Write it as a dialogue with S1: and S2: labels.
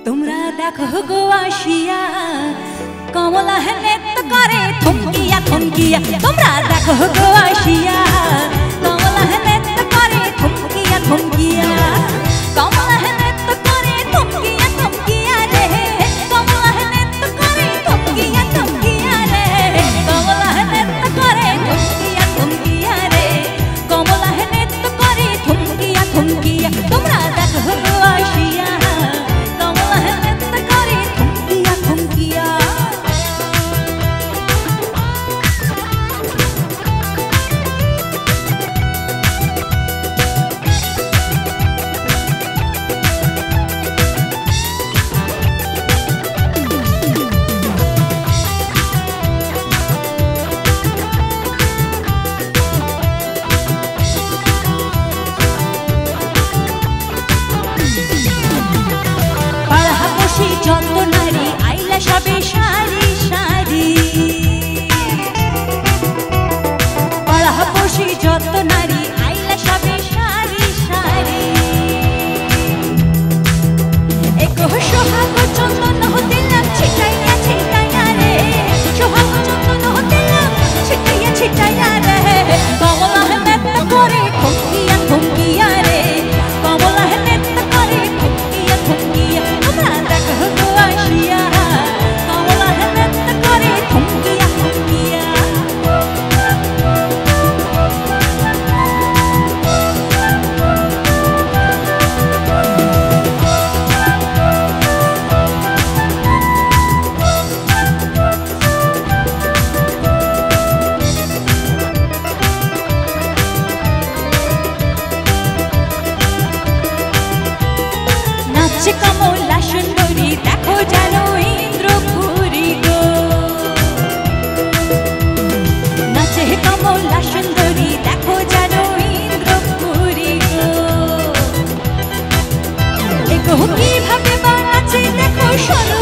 S1: তোমরা দেখো গো আসিয়া কমলা নৃত্য করে থমকিয়া থমকিয়া। তোমরা দেখো গো আসিয়া কমলা নৃত্য করে থমকিয়া থমকিয়া। কমলা নৃত্য করে থমকিয়া থমকিয়া রে, কমলা নৃত্য করে থমকিয়া থমকিয়া রে, কমলা নৃত্য করে থমকিয়া থমকিয়া রে, কমলা নৃত্য করে থমকিয়া থমকিয়া। তোমরা দেখো গো আসিয়া কমলা নৃত্য করে থমকিয়া থমকিয়া। যত নারী আইলা সবে সারি সারি, পাড়াপড়শি যত নারী আইলা সবে সারি সারি। একো সোহাগ চন্দন দিলাম ছিটাইয়া ছিটাইয়া রে, সোহাগ চন্দন দিলাম ছিটাইয়া ছিটাইয়া রে, কমলা নৃত্য করে থমকিয়া থমকিয়া রে, কমলা নৃত্য করে থমকিয়া থমকিয়া। তোমরা দেখো গো আসিয়া কমলা নৃত্য করে থমকিয়া থমকিয়া। নাচে কমলা সুন্দরী দেখো যেন ইন্দ্রপুরী গো, নাচে কমলা সুন্দরী দেখো যেন ইন্দ্রপুরী গো। এগো কিভাবে বানাচ্ছে দেখো সরু